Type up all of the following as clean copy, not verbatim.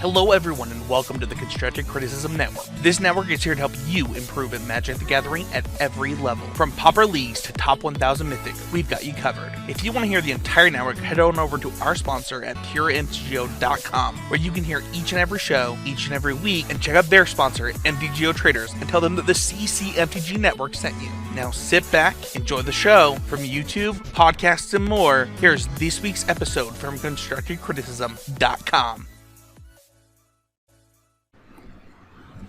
Hello everyone and welcome to the Constructive Criticism Network. This network is here to help you improve at Magic the Gathering at every level. From Pauper Leagues to Top 1000 Mythic, we've got you covered. If you want to hear the entire network, head on over to our sponsor at PureMTGO.com, where you can hear each and every show, each and every week, and check out their sponsor, MTGO Traders, and tell them that the CCMTG Network sent you. Now sit back, enjoy the show. From YouTube, podcasts, and more, here's this week's episode from ConstructiveCriticism.com.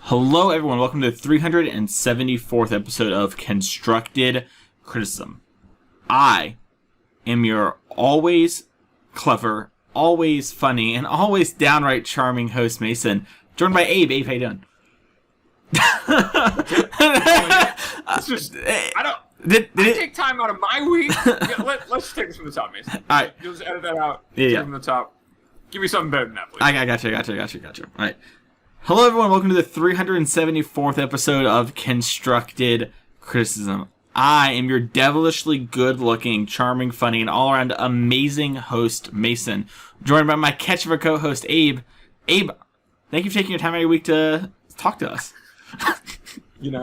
Hello everyone, welcome to the 374th episode of Constructed Criticism. I am your always clever, always funny, and always downright charming host, Mason, joined by Abe. Abe, how you doing? I take time out of my week. Let's take this from the top, Mason. All right. You'll just edit that out. Yeah. From the top. Give me something better than that, please. I got you. All right. Hello everyone, welcome to the 374th episode of Constructed Criticism. I am your devilishly good-looking, charming, funny, and all-around amazing host, Mason, joined by my catch of a co-host, Abe. Abe, thank you for taking your time out of your week to talk to us. It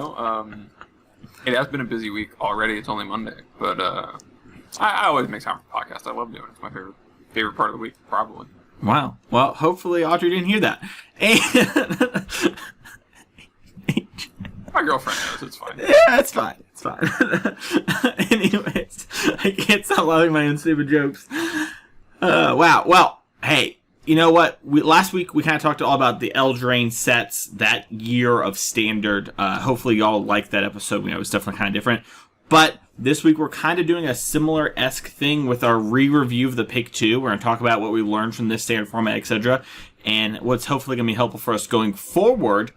has been a busy week already. It's only Monday, but I always make time for the podcast. I love doing it. It's my favorite part of the week, probably. Wow. Well, hopefully Audrey didn't hear that. My girlfriend knows. It's fine. Yeah, it's fine. Anyways, I can't stop laughing at my own stupid jokes. Wow. Well, hey, you know what? Last week we kind of talked all about the Eldraine sets, that year of Standard. Hopefully y'all liked that episode. It was definitely kind of different. But this week we're kind of doing a similar-esque thing with our re-review of the Pick 2. We're going to talk about what we learned from this standard format, etc. And what's hopefully going to be helpful for us going forward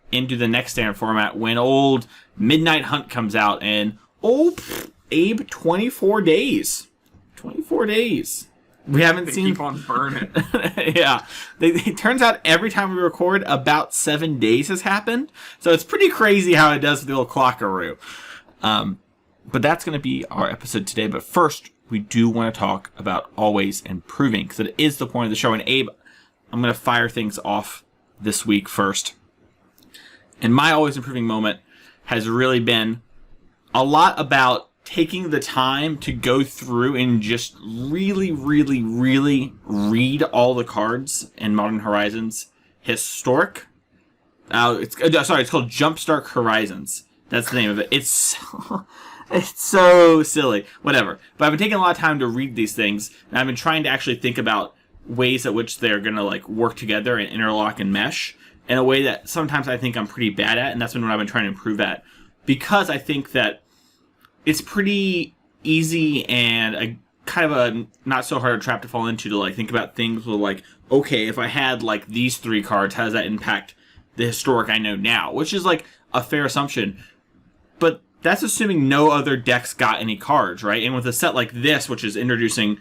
into the next standard format when old Midnight Hunt comes out. And, Abe, 24 days. 24 days. We haven't seen... keep on burning. Yeah. It turns out every time we record, about 7 days has happened. So it's pretty crazy how it does the little clockaroo. But that's going to be our episode today. But first, we do want to talk about always improving, because it is the point of the show. And Abe, I'm going to fire things off this week first. And my always improving moment has really been a lot about taking the time to go through and just really, really, really read all the cards in Modern Horizons Historic. It's called Jumpstart Horizons. That's the name of it. It's so silly. Whatever. But I've been taking a lot of time to read these things, and I've been trying to actually think about ways at which they're going to work together and interlock and mesh in a way that sometimes I think I'm pretty bad at, and that's been what I've been trying to improve at. Because I think that it's pretty easy and a kind of a not so hard a trap to fall into to think about things with okay, if I had these three cards, how does that impact the Historic I know now? Which is a fair assumption. But that's assuming no other decks got any cards, right? And with a set like this, which is introducing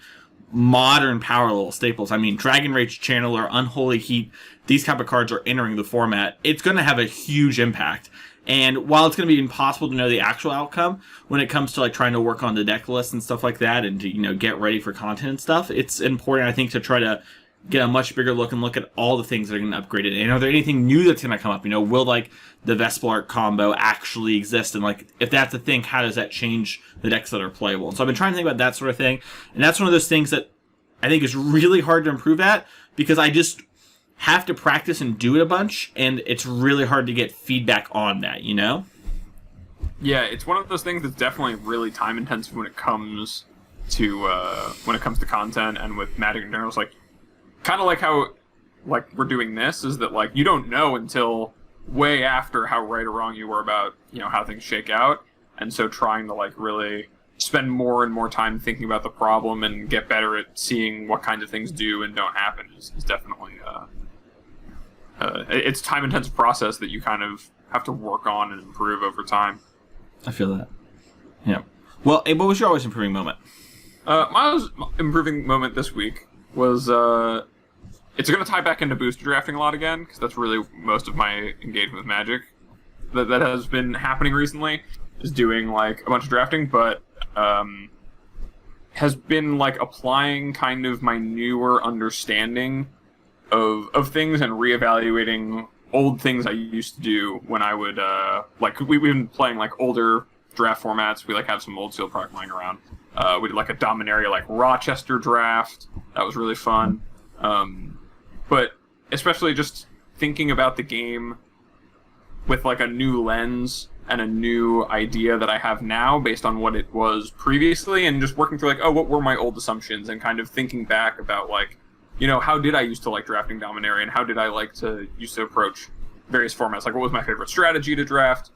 modern power level staples, Dragon Rage Channeler, Unholy Heat, these type of cards are entering the format, it's going to have a huge impact. And while it's going to be impossible to know the actual outcome when it comes to trying to work on the deck list and stuff like that and to get ready for content and stuff, it's important, I think, to try to get a much bigger look and look at all the things that are going to upgrade it. And are there anything new that's going to come up? Will the Vespelark combo actually exist? And if that's a thing, how does that change the decks that are playable? And so I've been trying to think about that sort of thing. And that's one of those things that I think is really hard to improve at because I just have to practice and do it a bunch. And it's really hard to get feedback on that, Yeah, it's one of those things that's definitely really time intensive when it comes to content and with Magic in general. It's kind of how we're doing this is that you don't know until way after how right or wrong you were about how things shake out, and so trying to really spend more and more time thinking about the problem and get better at seeing what kinds of things do and don't happen is definitely it's a time intensive process that you kind of have to work on and improve over time. I feel that. Yeah. Well, Abe, what was your always improving moment? My always improving moment this week was it's going to tie back into booster drafting a lot again, because that's really most of my engagement with Magic that has been happening recently, is doing a bunch of drafting, but has been applying kind of my newer understanding of things and reevaluating old things I used to do when I would like we've been playing like older draft formats. We like have some old sealed product lying around. We did like a Dominaria like Rochester draft. That was really fun. But especially just thinking about the game with like a new lens and a new idea that I have now based on what it was previously, and just working through like, oh, what were my old assumptions, and kind of thinking back about like, you know, how did I used to like drafting Dominaria, and how did I like to used to approach various formats? Like, what was my favorite strategy to draft?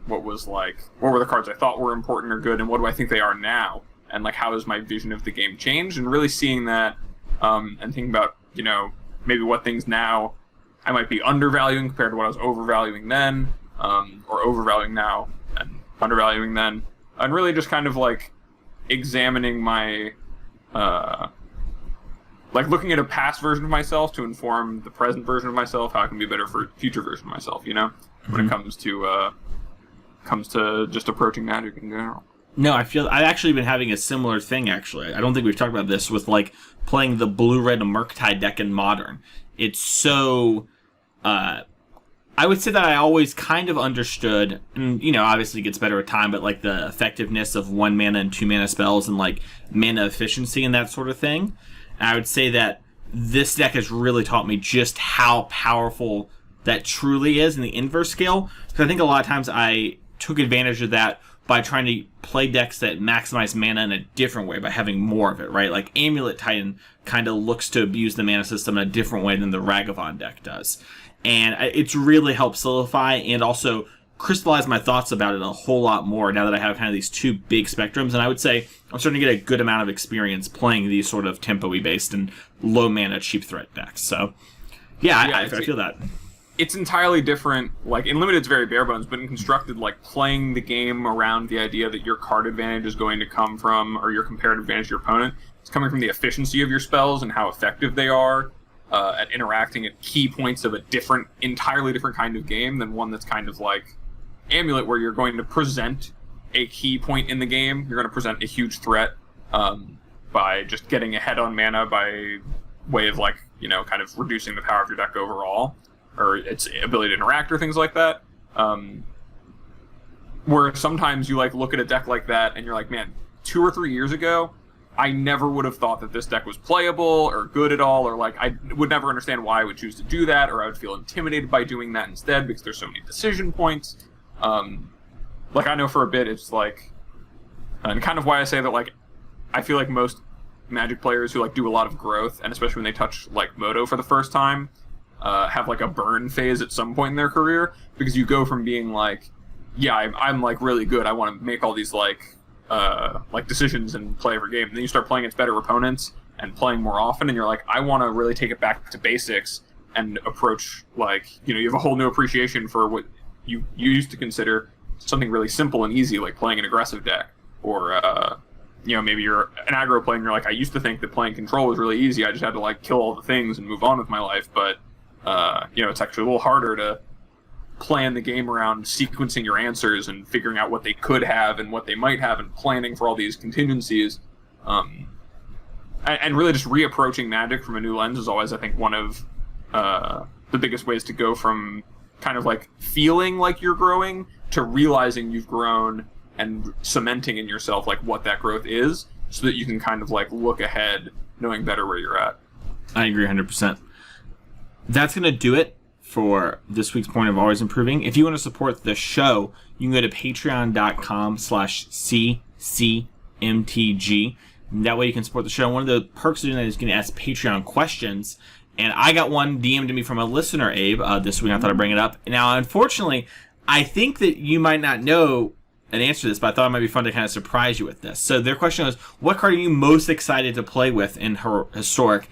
What were the cards I thought were important or good, and what do I think they are now? And like, how has my vision of the game changed? And really seeing that, and thinking about, you know, maybe what things now I might be undervaluing compared to what I was overvaluing then, or overvaluing now and undervaluing then, and really just kind of like examining my, like looking at a past version of myself to inform the present version of myself, how I can be better for future version of myself, you know, when it comes to just approaching Magic in general. No, I've actually been having a similar thing, actually. I don't think we've talked about this with, like, playing the blue-red Murktide deck in Modern. It's so... I would say that I always kind of understood, and, you know, obviously it gets better with time, but, like, the effectiveness of 1 mana and 2 mana spells and, like, mana efficiency and that sort of thing. And I would say that this deck has really taught me just how powerful that truly is in the inverse scale. Because I think a lot of times I took advantage of that by trying to play decks that maximize mana in a different way, by having more of it, right? Like Amulet Titan kind of looks to abuse the mana system in a different way than the Ragavan deck does. And it's really helped solidify and also crystallize my thoughts about it a whole lot more now that I have kind of these two big spectrums. And I would say I'm starting to get a good amount of experience playing these sort of tempo-y based and low mana cheap threat decks. So yeah, I feel that. It's entirely different. Like, in Limited, it's very bare bones, but in Constructed, like, playing the game around the idea that your card advantage is going to come from, or your comparative advantage to your opponent, it's coming from the efficiency of your spells and how effective they are at interacting at key points of a entirely different kind of game than one that's kind of like Amulet, where you're going to present a key point in the game. You're going to present a huge threat by just getting ahead on mana by way of, like, you know, kind of reducing the power of your deck overall, or its ability to interact or things like that. Where sometimes you like look at a deck like that and you're like, man, 2 or 3 years ago, I never would have thought that this deck was playable or good at all, or like I would never understand why I would choose to do that, or I would feel intimidated by doing that instead because there's so many decision points. Like, I know for a bit it's like, and kind of why I say that, like, I feel like most Magic players who like do a lot of growth, and especially when they touch like Moto for the first time, have like a burn phase at some point in their career, because you go from being like, yeah, I'm like really good, I want to make all these like decisions and play every game, and then you start playing against better opponents and playing more often, and you're like, I want to really take it back to basics and approach, like, you know, you have a whole new appreciation for what you used to consider something really simple and easy, like playing an aggressive deck, or you know, maybe you're an aggro player and you're like, I used to think that playing control was really easy, I just had to like kill all the things and move on with my life, but you know, it's actually a little harder to plan the game around sequencing your answers and figuring out what they could have and what they might have and planning for all these contingencies. And really just reapproaching Magic from a new lens is always, I think, one of the biggest ways to go from kind of like feeling like you're growing to realizing you've grown and cementing in yourself like what that growth is, so that you can kind of like look ahead knowing better where you're at. I agree 100%. That's going to do it for this week's Point of Always Improving. If you want to support the show, you can go to patreon.com/ccmtg. And that way you can support the show. One of the perks of doing that is getting to ask Patreon questions. And I got one DM'd to me from a listener, Abe, this week. I thought I'd bring it up. Now, unfortunately, I think that you might not know an answer to this, but I thought it might be fun to kind of surprise you with this. So their question was, what card are you most excited to play with in Historic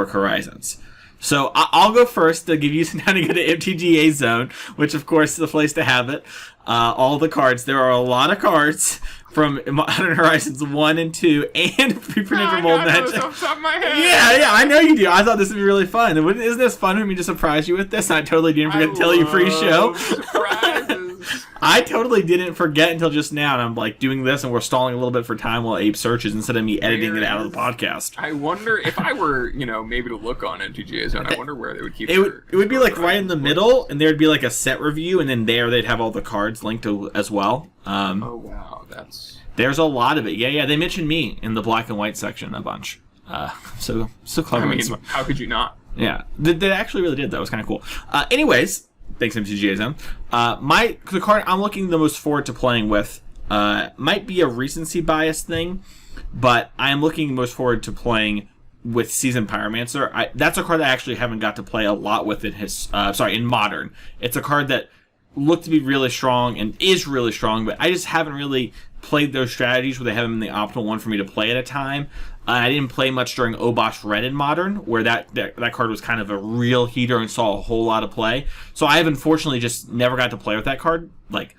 Horizons? So I'll go first to give you some time to go to MTGA Zone, which of course is the place to have it. All the cards. There are a lot of cards from Modern Horizons 1 and 2 and pre-printed from Old Magic. Off the top of my head. Yeah, I know you do. I thought this would be really fun. Isn't this fun for me to surprise you with this? I totally didn't forget to tell you pre-show. Surprises. I totally didn't forget until just now, and I'm like doing this, and we're stalling a little bit for time while Abe searches instead of me editing it out of the podcast. I wonder if I were, maybe to look on NTGA Zone, I wonder where they would keep it. It would be like right in the middle, and there'd be like a set review, and then there they'd have all the cards linked to as well. Oh wow, there's a lot of it. Yeah. They mentioned me in the black and white section a bunch. So clever. I mean, how could you not? Yeah, they actually really did. That was kind of cool. Anyways, thanks MTGA Zone. The card I'm looking the most forward to playing with might be a recency bias thing, but I am looking most forward to playing with Seasoned Pyromancer. That's a card that I actually haven't got to play a lot with in Modern. It's a card that looked to be really strong and is really strong, but I just haven't really played those strategies where they have them in the optimal one for me to play at a time. I didn't play much during Obosh Red in Modern, where that card was kind of a real heater and saw a whole lot of play. So I have unfortunately just never got to play with that card. Like,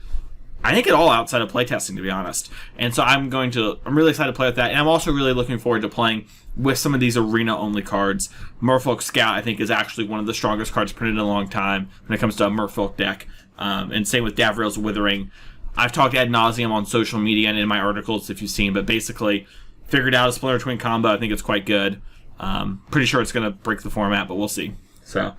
I think at all outside of playtesting, to be honest. And so I'm really excited to play with that. And I'm also really looking forward to playing with some of these arena-only cards. Merfolk Scout, I think, is actually one of the strongest cards printed in a long time when it comes to a Merfolk deck. And same with Davriel's Withering. I've talked ad nauseum on social media and in my articles, if you've seen, but basically figured out a Splinter Twin combo. I think it's quite good. Pretty sure it's going to break the format, but we'll see. So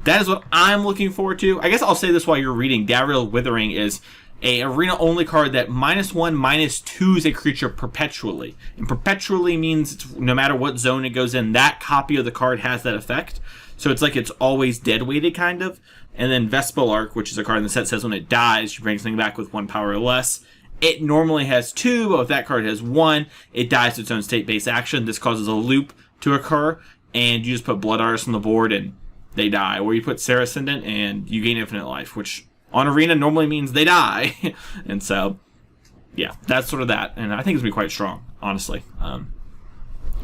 that is what I'm looking forward to. I guess I'll say this while you're reading. Davriel's Withering is a arena-only card that -1, -2s a creature perpetually. And perpetually means no matter what zone it goes in, that copy of the card has that effect. So it's like it's always dead-weighted, kind of. And then Vespel Arc, which is a card in the set, says when it dies, you bring something back with 1 power or less. It normally has 2, but if that card has 1, it dies to its own state-based action. This causes a loop to occur, and you just put Blood Artist on the board, and they die. Or you put Serra Ascendant, and you gain infinite life, which on Arena normally means they die. And so, yeah, that's sort of that. And I think it's going to be quite strong, honestly. I'm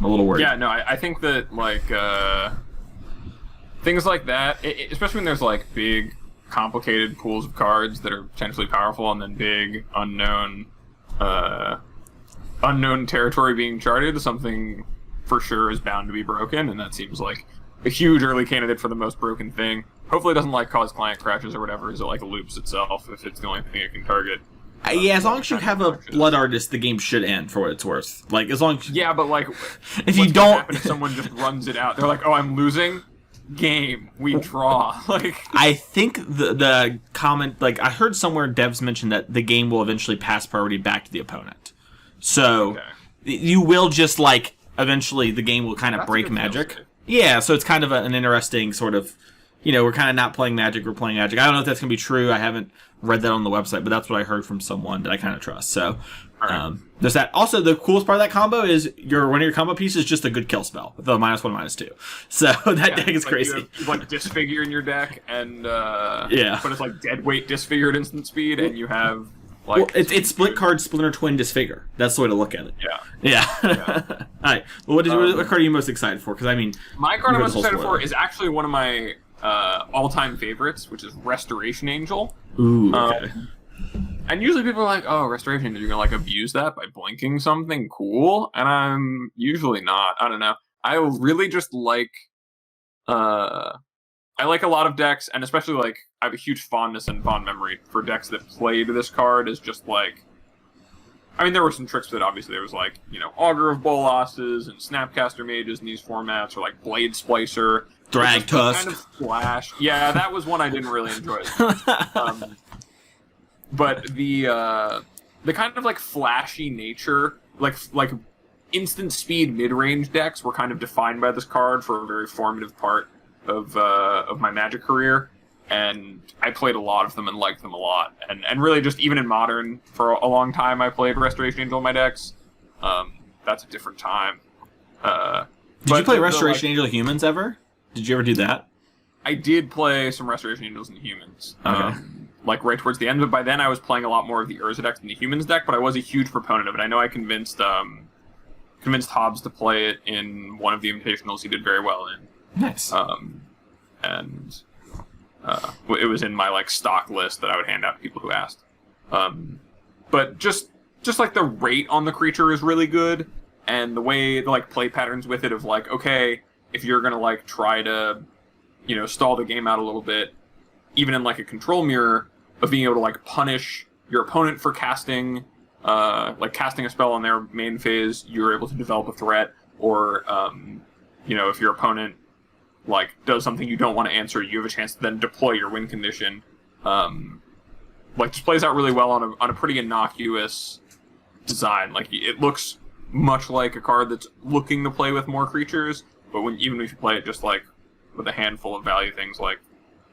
a little worried. Yeah, no, I think that, things like that, especially when there's, big, complicated pools of cards that are potentially powerful, and then big, unknown territory being charted, something for sure is bound to be broken, and that seems like a huge early candidate for the most broken thing. Hopefully it doesn't, cause client crashes or whatever, as it, loops itself if it's the only thing it can target. Yeah, as long as you have a Blood Artist, the game should end for what it's worth. As long as... Yeah, but, if you don't... happen if someone just runs it out? They're like, oh, I'm losing? Game, we draw. I think the comment, I heard somewhere devs mention that the game will eventually pass priority back to the opponent. So you will just eventually the game will kind of break Magic. Yeah, so it's kind of an interesting sort of, we're kind of not playing Magic, we're playing Magic. I don't know if that's gonna be true. I haven't read that on the website, but that's what I heard from someone that I kind of trust. So. There's that. Also, the coolest part of that combo is one of your combo pieces is just a good kill spell with a -1, -2. So that deck is crazy. You have, Disfigure in your deck, and but it's dead weight Disfigured instant speed, and you have it's split card Splinter Twin Disfigure. That's the way to look at it. Yeah. All right. Well, what card are you most excited for? Because my card I'm most excited for is actually one of my all-time favorites, which is Restoration Angel. Ooh. Okay. And usually people are like, oh, Restoration Angel, you're going to abuse that by blinking something cool? And I'm usually not. I don't know. I really just I like a lot of decks, and especially I have a huge fondness and fond memory for decks that played this card as just I mean, there were some tricks with it, obviously. There was Augur of Bolosses and Snapcaster Mages in these formats, or Blade Splicer. Drag Tusk. Kind of flash. Yeah, that was one I didn't really enjoy. But the kind of flashy nature, instant speed mid-range decks were kind of defined by this card for a very formative part of my Magic career, and I played a lot of them and liked them a lot. And really just even in Modern for a long time I played Restoration Angel in my decks. That's a different time. Did you play Restoration Angel Humans ever? Did you ever do that? I did play some Restoration Angels in Humans. Okay. Right towards the end, but by then I was playing a lot more of the Urza deck than the Humans deck, but I was a huge proponent of it. I know I convinced Hobbs to play it in one of the invitationals he did very well in. Nice. And it was in my stock list that I would hand out to people who asked. But just the rate on the creature is really good, and the way the play patterns with it of okay, if you're gonna try to stall the game out a little bit, even in a control mirror, being able to like punish your opponent for casting a spell on their main phase. You're able to develop a threat, or if your opponent like does something you don't want to answer, you have a chance to then deploy your win condition. Just plays out really well on a pretty innocuous design. Like, it looks much like a card that's looking to play with more creatures, but even if you play it just like with a handful of value things like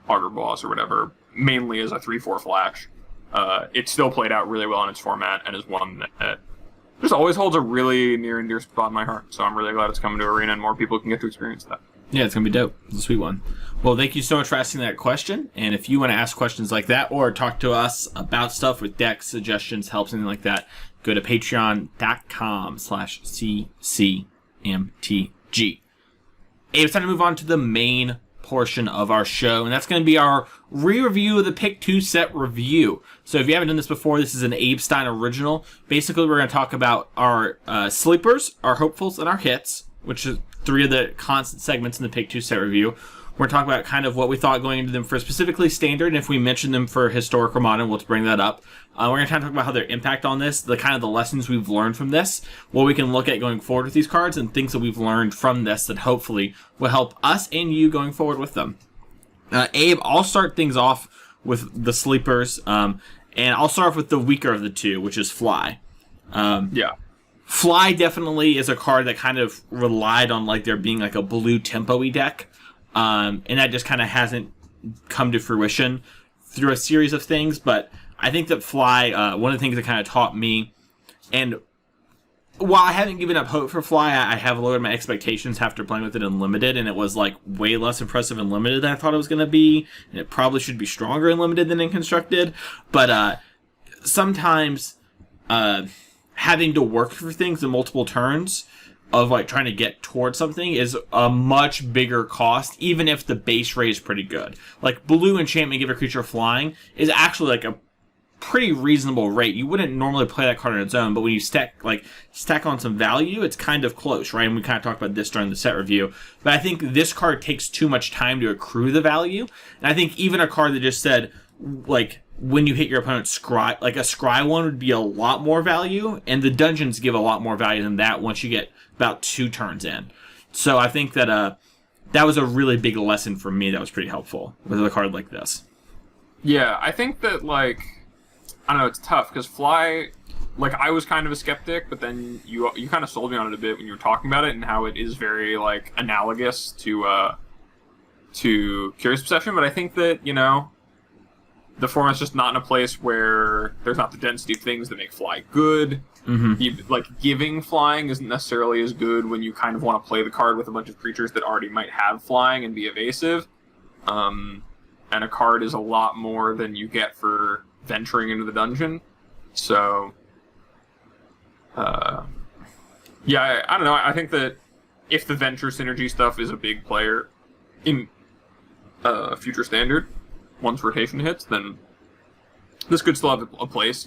Augur Boss or whatever, mainly as a 3/4 flash, it still played out really well in its format, and is one that just always holds a really near and dear spot in my heart. So I'm really glad it's coming to Arena and more people can get to experience that. Yeah, it's going to be dope. It's a sweet one. Well, thank you so much for asking that question. And if you want to ask questions like that or talk to us about stuff with decks, suggestions, helps, anything like that, go to patreon.com/ccmtg. It's time to move on to the main portion of our show, and that's going to be our re-review of the Pick 2 set review. So if you haven't done this before, this is an Abe Stein original. Basically, we're going to talk about our sleepers, our hopefuls, and our hits, which is 3 of the constant segments in the Pick 2 set review. We're going to talk about kind of what we thought going into them for specifically Standard, and if we mention them for Historic or Modern, we'll bring that up. We're going to kind of talk about how their impact on this, the kind of the lessons we've learned from this, what we can look at going forward with these cards, and things that we've learned from this that hopefully will help us and you going forward with them. Abe, I'll start things off with the sleepers, and I'll start off with the weaker of the two, which is Fly. Fly definitely is a card that kind of relied on like there being like a blue tempo-y deck, and that just kind of hasn't come to fruition through a series of things. But I think that Fly, one of the things that kind of taught me, and while I haven't given up hope for Fly, I have lowered my expectations after playing with it in Limited, and it was like way less impressive in Limited than I thought it was going to be, and it probably should be stronger in Limited than in Constructed. But sometimes having to work for things in multiple turns of like trying to get towards something is a much bigger cost, even if the base rate is pretty good. Like blue enchantment, give a creature flying, is actually like a pretty reasonable rate. You wouldn't normally play that card on its own, but when you stack on some value, it's kind of close, right? And we kind of talked about this during the set review. But I think this card takes too much time to accrue the value. And I think even a card that just said, like, when you hit your opponent's scry, like a scry one would be a lot more value, and the dungeons give a lot more value than that once you get about 2 turns in. So I think that that was a really big lesson for me that was pretty helpful with a card like this. Yeah, I think that, like, I don't know, it's tough, because Fly, like, I was kind of a skeptic, but then you kind of sold me on it a bit when you were talking about it, and how it is very, like, analogous to Curious Obsession, but I think that, the format's just not in a place where there's not the density of things that make Fly good. Mm-hmm. Giving flying isn't necessarily as good when you kind of want to play the card with a bunch of creatures that already might have flying and be evasive. And a card is a lot more than you get for venturing into the dungeon. So, I don't know. I think that if the venture synergy stuff is a big player in future Standard, once rotation hits, then this could still have a place.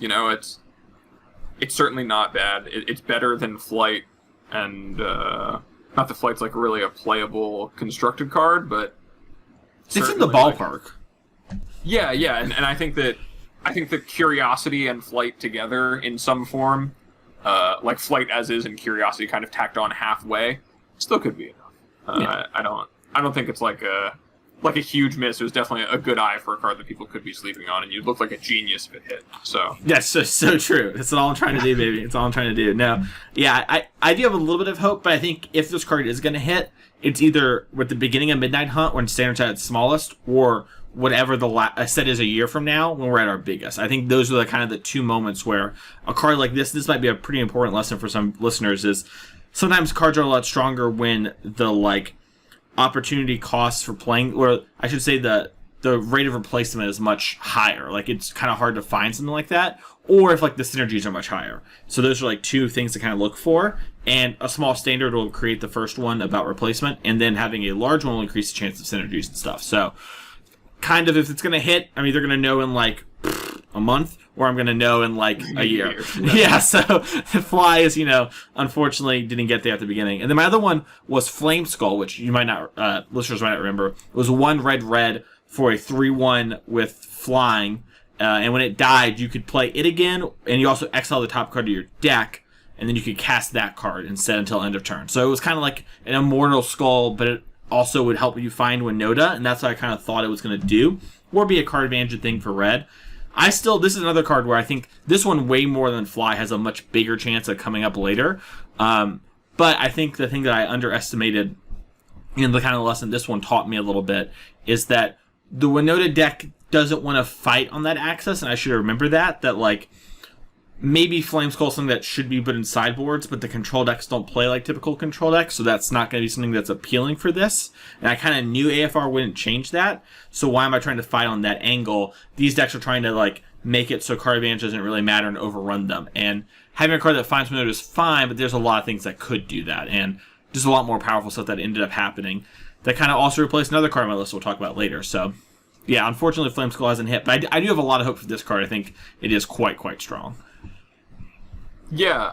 It's certainly not bad. It's better than Flight, and not that Flight's like really a playable constructed card, but it's in the ballpark. Yeah, and I think that Curiosity and Flight together in some form, like Flight as is and Curiosity kind of tacked on halfway, still could be enough. Yeah. I don't think it's like a huge miss. It was definitely a good eye for a card that people could be sleeping on, and you'd look like a genius if it hit. So that's so true. That's all I'm trying to do, baby. It's all I'm trying to do. No, yeah, I do have a little bit of hope, but I think if this card is going to hit, it's either with the beginning of Midnight Hunt when Standard's at its smallest, or whatever the set is a year from now when we're at our biggest. I think those are the kind of the 2 moments where a card like this might be a pretty important lesson for some listeners, is sometimes cards are a lot stronger when the opportunity costs for playing, or I should say the rate of replacement is much higher. Like, it's kind of hard to find something like that, or if the synergies are much higher. So those are 2 things to kind of look for, and a small Standard will create the first one about replacement, and then having a large one will increase the chance of synergies and stuff. So kind of, if it's going to hit, I'm either going to know in a month, or I'm going to know in a year. Yeah, so Fly is, unfortunately didn't get there at the beginning. And then my other one was Flame Skull, which you might not, listeners might not remember. It was 1 red for a 3/1 with flying, and when it died, you could play it again, and you also exile the top card of your deck, and then you could cast that card instead until end of turn. So it was kind of like an Immortal Skull, but it also would help you find Winota, and that's what I kind of thought it was going to do, or be a card advantage thing for red. This is another card where I think this one, way more than Fly, has a much bigger chance of coming up later. But I think the thing that I underestimated in the kind of lesson this one taught me a little bit is that the Winota deck doesn't want to fight on that axis, and I should remember that like, maybe Flame Skull is something that should be put in sideboards, but the control decks don't play like typical control decks, so that's not going to be something that's appealing for this. And I kind of knew AFR wouldn't change that, so why am I trying to fight on that angle? These decks are trying to like make it so card advantage doesn't really matter and overrun them. And having a card that finds Winota is fine, but there's a lot of things that could do that, and just a lot more powerful stuff that ended up happening. That kind of also replaced another card on my list we'll talk about later. So, yeah, unfortunately, Flame Skull hasn't hit, but I do have a lot of hope for this card. I think it is quite strong. Yeah,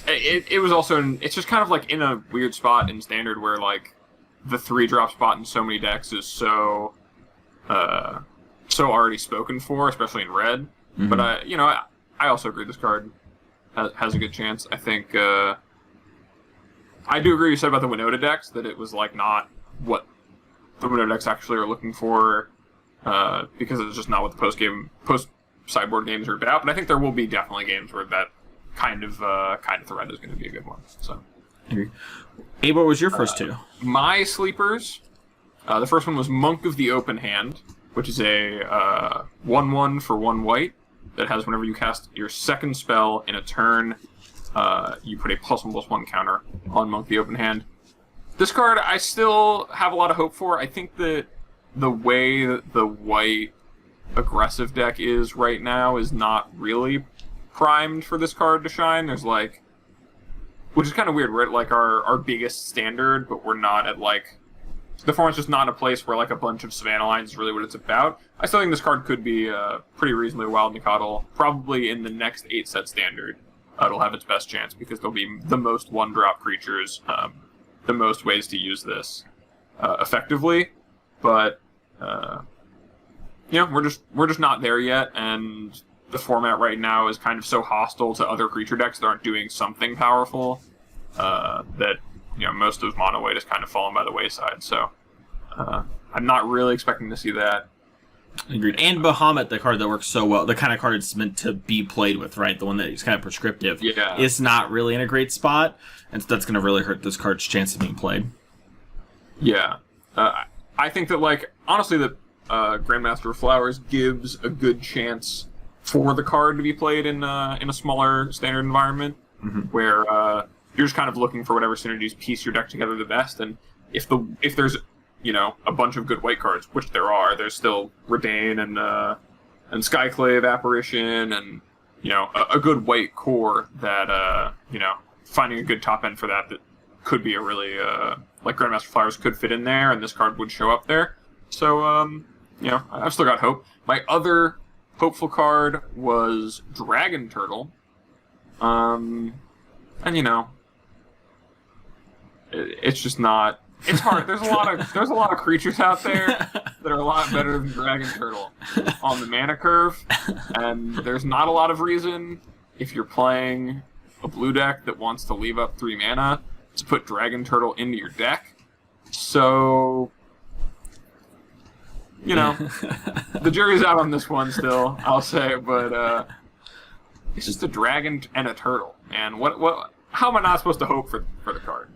it was also it's just kind of like in a weird spot in Standard where like the 3-drop spot in so many decks is so already spoken for, especially in red. Mm-hmm. But I also agree this card has a good chance. I think I do agree you said about the Winota decks, that it was like not what the Winota decks actually are looking for, because it's just not what the post sideboard games are about. But I think there will be definitely games where that kind of threat is going to be a good one. So, Abe, what was your first two? My sleepers. The first one was Monk of the Open Hand, which is a 1/1 for 1 white that has whenever you cast your second spell in a turn, you put a +1/+1 counter on Monk of the Open Hand. This card I still have a lot of hope for. I think that the way that the white aggressive deck is right now is not really primed for this card to shine. There's like, which is kind of weird. We're at like our biggest standard, but we're not at like, the format's just not a place where like a bunch of Savannah lines is really what it's about. I still think this card could be pretty reasonably wild Nicodle. Probably in the next 8-set standard, it'll have its best chance because there'll be the most 1-drop creatures, the most ways to use this effectively. But we're just not there yet, and the format right now is kind of so hostile to other creature decks that aren't doing something powerful that most of mono white has kind of fallen by the wayside. So I'm not really expecting to see that. Agreed. And Bahamut, the card that works so well, the kind of card it's meant to be played with, right? The one that is kind of prescriptive. Yeah. Is not really in a great spot, and so that's going to really hurt this card's chance of being played. Yeah. I think that, like, honestly, that Grandmaster of Flowers gives a good chance for the card to be played in a smaller standard environment, where you're just kind of looking for whatever synergies piece your deck together the best. And if there's a bunch of good white cards, which there are, there's still Redain and Skyclave Apparition and a good white core that finding a good top end for that could be a really like Grandmaster Flowers could fit in there, and this card would show up there. So I've still got hope. My other hopeful card was Dragon Turtle, and it's just not. It's hard. There's a lot of creatures out there that are a lot better than Dragon Turtle on the mana curve, and there's not a lot of reason if you're playing a blue deck that wants to leave up 3 mana to put Dragon Turtle into your deck. So, the jury's out on this one still, I'll say, but it's just a dragon and a turtle, man. How am I not supposed to hope for the card?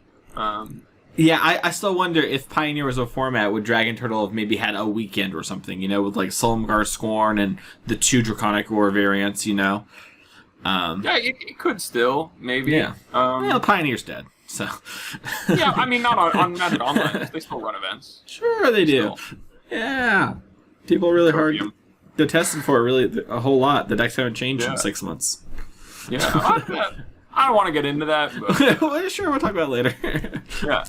Yeah, I still wonder if Pioneer was a format, would Dragon Turtle have maybe had a weekend or something, with like Solmgar Scorn and the 2 Draconic War variants, Yeah, it could still, maybe. Yeah. Pioneer's dead, so. Yeah, I mean, not on Magic Online. They still run events. Sure, they do. Still. Yeah. People are really hard. They're testing for it really a whole lot. The decks haven't changed in 6 months. Yeah. I don't want to get into that. But... well, sure, we'll talk about it later. Yeah.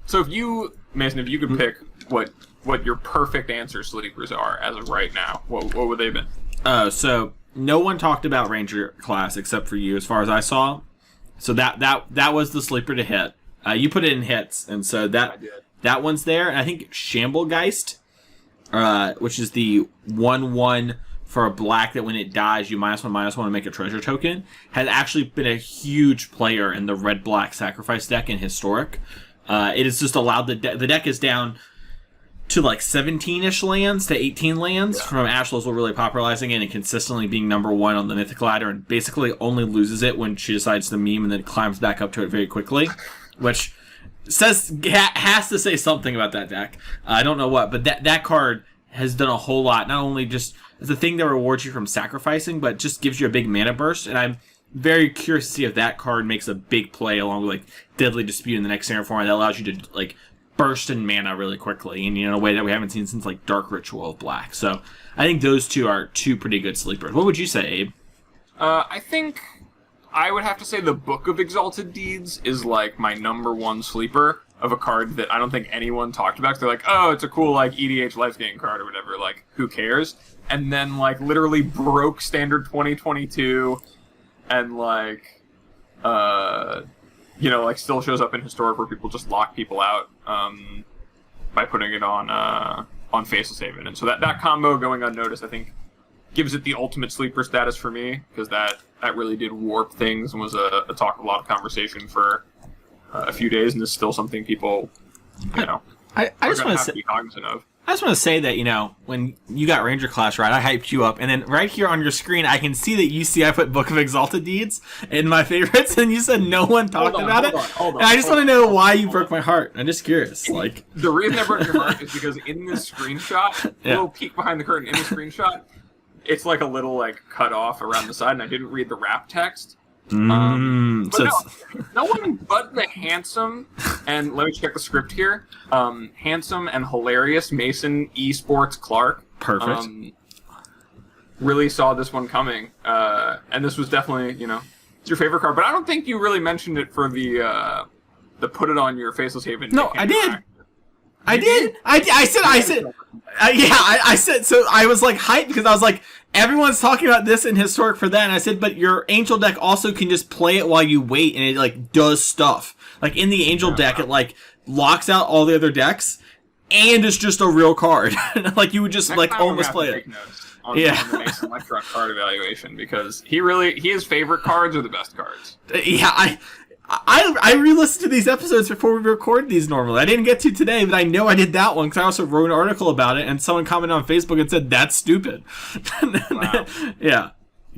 So if you could pick what your perfect answer sleepers are as of right now, what would they have been? So no one talked about Ranger class except for you, as far as I saw. So that was the sleeper to hit. You put it in hits, and so that one's there. And I think Shamblegeist which is the 1/1 for a black that when it dies you -1/-1 to make a treasure token, has actually been a huge player in the red-black sacrifice deck in Historic. It has just allowed the deck is down to like 17-ish lands to 18 lands from Ash Losel really popularizing it and consistently being number 1 on the Mythic ladder, and basically only loses it when she decides to meme and then climbs back up to it very quickly, which has to say something about that deck. I don't know what, but that card has done a whole lot. Not only just as a thing that rewards you from sacrificing, but just gives you a big mana burst, and I'm very curious to see if that card makes a big play along with like Deadly Dispute in the next standard format that allows you to like burst in mana really quickly, and in a way that we haven't seen since like Dark Ritual of Black. So I think those two are two pretty good sleepers. What would you say, Abe? I think I would have to say the Book of Exalted Deeds is like my number 1 sleeper of a card that I don't think anyone talked about. 'Cause they're like, oh, it's a cool like EDH life gain card or whatever. Like, who cares? And then like literally broke Standard 2022, and like, like still shows up in Historic where people just lock people out by putting it on Faceless Haven. And so that combo going unnoticed, I think, gives it the ultimate sleeper status for me, because that really did warp things and was a talk of a lot of conversation for a few days, and is still something people, I just want to be cognizant of. I just want to say that, when you got Ranger Class right, I hyped you up, and then right here on your screen, I can see that I put Book of Exalted Deeds in my favorites, and you said no one talked about it. Hold on, and I just want to know why you broke my heart. I'm just curious. Like, the reason I broke your heart is because in this screenshot, a little peek behind the curtain, in the screenshot, it's like a little like cut off around the side, and I didn't read the wrap text. But no one but the handsome, and let me check the script here, handsome and hilarious Mason Esports Clark perfect really saw this one coming, and this was definitely, it's your favorite card, but I don't think you really mentioned it for the put it on your Faceless Haven. No, I did. I said, so I was like hyped because I was like, everyone's talking about this in Historic for that, and I said, but your Angel deck also can just play it while you wait, and it like does stuff. Like in the Angel deck, it like locks out all the other decks, and it's just a real card. Like you would just like almost play it. On the Mason Electron card evaluation, because his favorite cards are the best cards. Yeah, I re-listened to these episodes before we record these normally. I didn't get to today, but I know I did that one because I also wrote an article about it, and someone commented on Facebook and said, that's stupid. Wow. Yeah.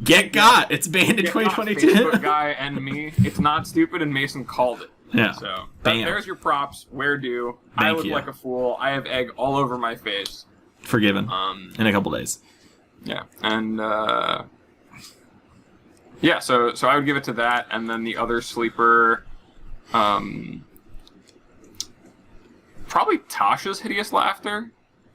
Got. It's banned in 2022. Facebook guy and me. It's not stupid, and Mason called it. Yeah. So there's your props. Where due? I look like a fool. I have egg all over my face. Forgiven. In a couple days. Yeah. And yeah, so I would give it to that, and then the other sleeper, probably Tasha's Hideous Laughter.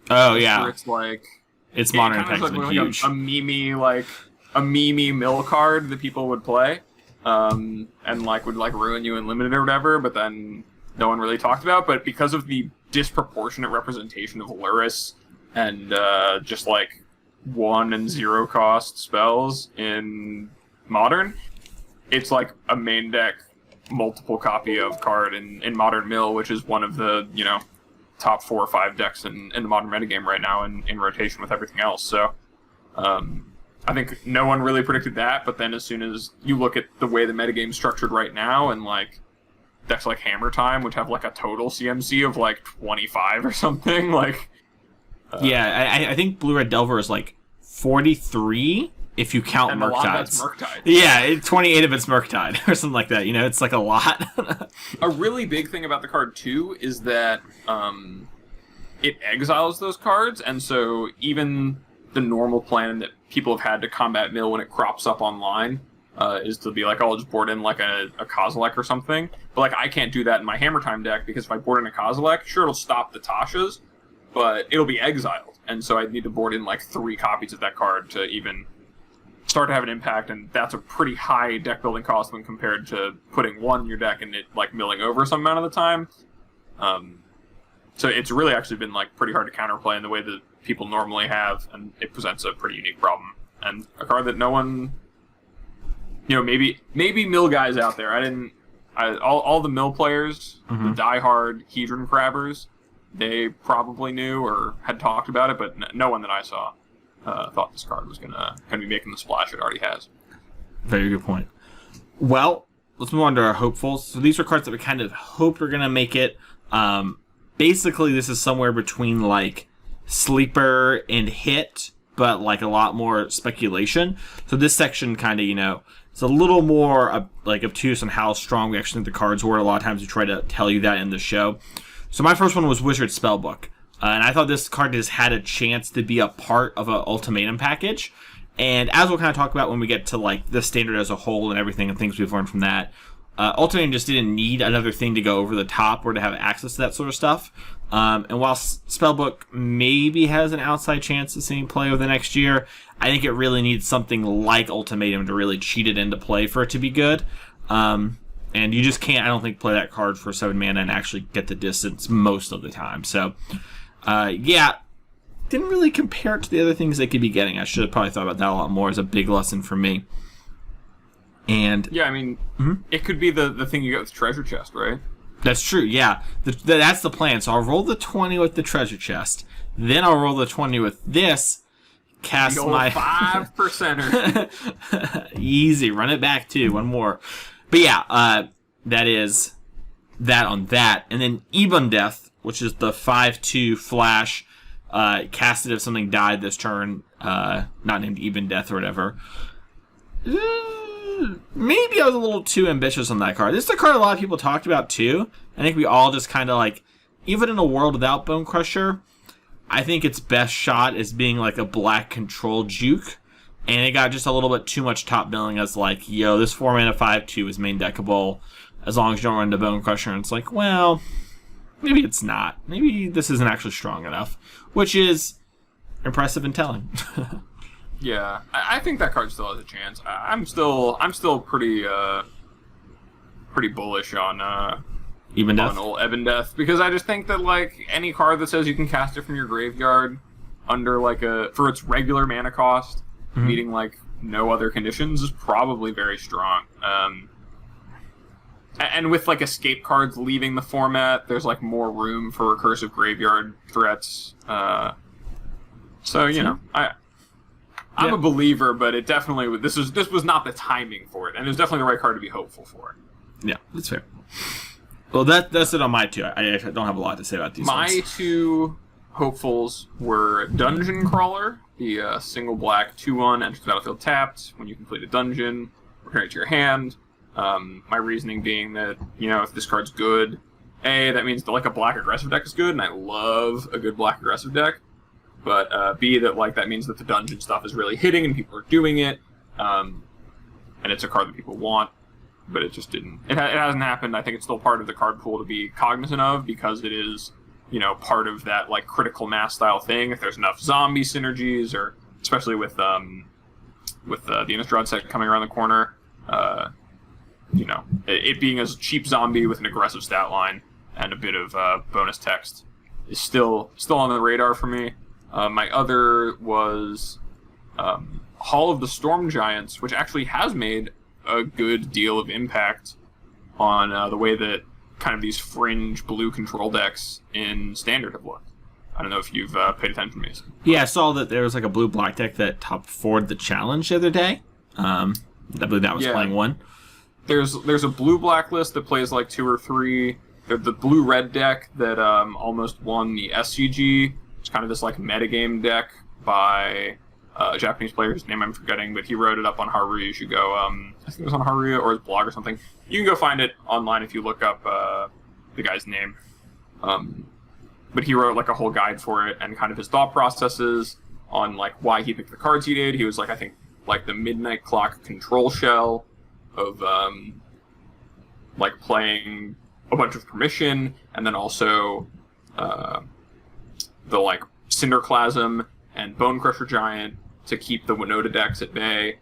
Oh yeah, where it's like it's modern tech has been huge. A meme mill card that people would play, and like would like ruin you in limited or whatever, but then no one really talked about. But because of the disproportionate representation of Luris and just like 1 and 0 cost spells in Modern, it's like a main deck multiple copy of card in Modern Mill, which is one of the top 4 or 5 decks in the Modern metagame right now, in rotation with everything else. So I think no one really predicted that, but then as soon as you look at the way the metagame's structured right now, and like decks like Hammer Time, which have like a total CMC of like 25 or something, like I think Blue Red Delver is like 43 if you count Murktides. Yeah, 28 of it's Murktide or something like that. It's like a lot. A really big thing about the card too is that it exiles those cards, and so even the normal plan that people have had to combat mill when it crops up online is to be like, oh, I'll just board in like a Kozilek or something. But like I can't do that in my Hammer Time deck, because if I board in a Kozilek, sure, it'll stop the Tashas, but it'll be exiled, and so I need to board in like 3 copies of that card to even start to have an impact, and that's a pretty high deck building cost when compared to putting 1 in your deck and it like milling over some amount of the time. So it's really actually been like pretty hard to counterplay in the way that people normally have, and it presents a pretty unique problem. And a card that no one, maybe mill guys out there. All the mill players, the diehard Hedron crabbers, they probably knew or had talked about it, but no one that I saw thought this card was gonna be making the splash it already has. Very good point. Well, let's move on to our hopefuls. So these are cards that we kind of hoped were gonna make it. Basically, this is somewhere between like sleeper and hit, but like a lot more speculation. So this section kind of, it's a little more like obtuse on how strong we actually think the cards were. A lot of times we try to tell you that in the show. So my first one was Wizard Spellbook. And I thought this card just had a chance to be a part of an Ultimatum package. And as we'll kind of talk about when we get to like the standard as a whole and everything and things we've learned from that, Ultimatum just didn't need another thing to go over the top or to have access to that sort of stuff. And while Spellbook maybe has an outside chance of seeing play over the next year, I think it really needs something like Ultimatum to really cheat it into play for it to be good. And you just can't, I don't think, play that card for 7 mana and actually get the distance most of the time. So, didn't really compare it to the other things they could be getting. I should have probably thought about that a lot more as a big lesson for me. And yeah, I mean, it could be the thing you get with Treasure Chest, right? That's true, yeah. That's the plan. So I'll roll the 20 with the Treasure Chest. Then I'll roll the 20 with this. Cast my 5%er. Easy. Run it back, too. One more. But yeah, that is that on that. And then Ebon Death, which is the 5/2 flash, casted if something died this turn, not named Ebon Death or whatever. Maybe I was a little too ambitious on that card. This is a card a lot of people talked about too. I think we all just kind of like, even in a world without Bone Crusher, I think its best shot is being like a black control juke. And it got just a little bit too much top billing as like, yo, this 4-mana 5/2 is main deckable as long as you don't run into Bone Crusher. And it's like, well, maybe it's not. Maybe this isn't actually strong enough, which is impressive and telling. Yeah, I think that card still has a chance. I'm still pretty bullish on Ebon Death. on old Ebon Death, because I just think that like any card that says you can cast it from your graveyard under like for its regular mana cost, meeting like no other conditions, is probably very strong. And with like escape cards leaving the format, there's like more room for recursive graveyard threats. So I'm a believer, but it definitely this was not the timing for it, and it was definitely the right card to be hopeful for. Yeah, that's fair. Well, that's it on my two. I don't have a lot to say about these. My two hopefuls were Dungeon Crawler, the single black 2/1 enters the battlefield tapped. When you complete a dungeon, return it to your hand. My reasoning being that if this card's good, that means that like a black aggressive deck is good, and I love a good black aggressive deck. But B, that means that the dungeon stuff is really hitting and people are doing it, and it's a card that people want, but it just didn't. It hasn't happened. I think it's still part of the card pool to be cognizant of, because it is, part of that like critical mass style thing. If there's enough zombie synergies, or especially with the Innistrad set coming around the corner, it being a cheap zombie with an aggressive stat line and a bit of bonus text is still on the radar for me. My other was Hall of the Storm Giants, which actually has made a good deal of impact on the way that kind of these fringe blue control decks in Standard have looked. I don't know if you've paid attention, Mason. Yeah, I saw that there was like a blue-black deck that top 4'd the challenge the other day. I believe that was playing one. There's a blue-black list that plays like 2 or 3. There's the blue-red deck that almost won the SCG. It's kind of this like metagame deck by a Japanese player whose name I'm forgetting, but he wrote it up on Haru. You should go, I think it was on Haru or his blog or something. You can go find it online if you look up the guy's name. But he wrote like a whole guide for it and kind of his thought processes on like why he picked the cards he did. He was like, I think, like the Midnight Clock control shell of like playing a bunch of permission, and then also the like Cinderclasm and Bone Crusher Giant to keep the Winota decks at bay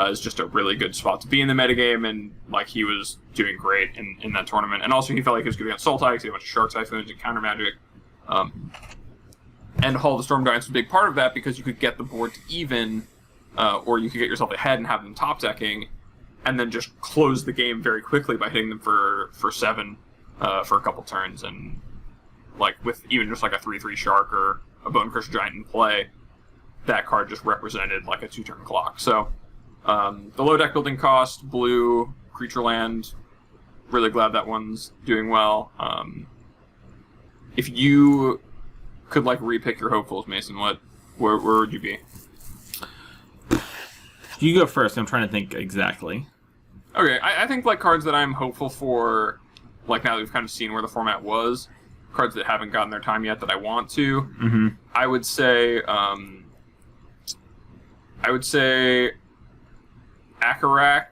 is just a really good spot to be in the metagame, and like he was doing great in that tournament. And also he felt like he was good against Sultai because he had a bunch of Shark Typhoons and Counter Magic. And Hall of the Storm Giants was a big part of that because you could get the board to even, or you could get yourself ahead and have them top decking, and then just close the game very quickly by hitting them for 7 for a couple turns. And like with even just like a 3/3 shark or a Bone Crusher Giant in play, that card just represented like a 2-turn clock. So the low deck building cost, blue, creature land, really glad that one's doing well. If you could like repick your hopefuls, Mason, where would you be? You go first. I'm trying to think exactly. Okay, I think like cards that I'm hopeful for, like now that we've kind of seen where the format was, cards that haven't gotten their time yet that I want to. Mm-hmm. I would say Acerrirak,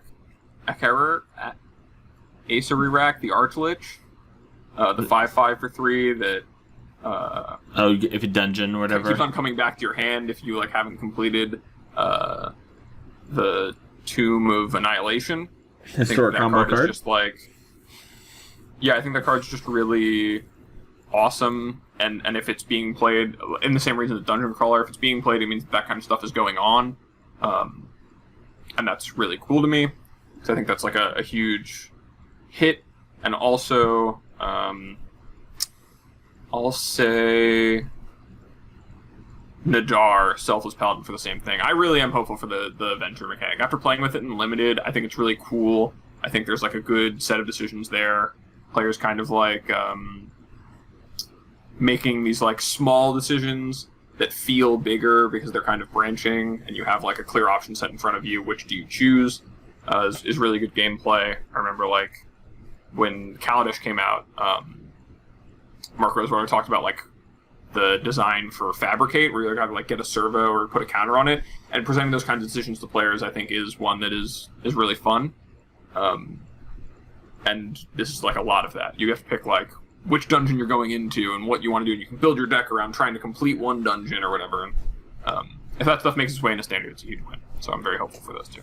the Archlich, the 5/5 for 3 that. If a dungeon or whatever Keeps on coming back to your hand if you like haven't completed the Tomb of Annihilation. Historic combo card. Is just like, yeah, I think that card's just really awesome. And if it's being played in the same reason as Dungeon Crawler, if it's being played, it means that kind of stuff is going on, and that's really cool to me. So I think that's like a huge hit. And also, I'll say Nadar, Selfless Paladin, for the same thing. I really am hopeful for the Venture mechanic. After playing with it in Limited, I think it's really cool. I think there's like a good set of decisions there. Players kind of like making these like small decisions that feel bigger because they're kind of branching, and you have like a clear option set in front of you. Which do you choose? Is really good gameplay. I remember like when Kaladesh came out, Mark Rosewater talked about like the design for Fabricate, where you got to like get a servo or put a counter on it, and presenting those kinds of decisions to players, I think, is one that is really fun. And this is like a lot of that. You have to pick like which dungeon you're going into and what you want to do, and you can build your deck around trying to complete one dungeon or whatever. And if that stuff makes its way into Standard, it's a huge win. So I'm very hopeful for those two.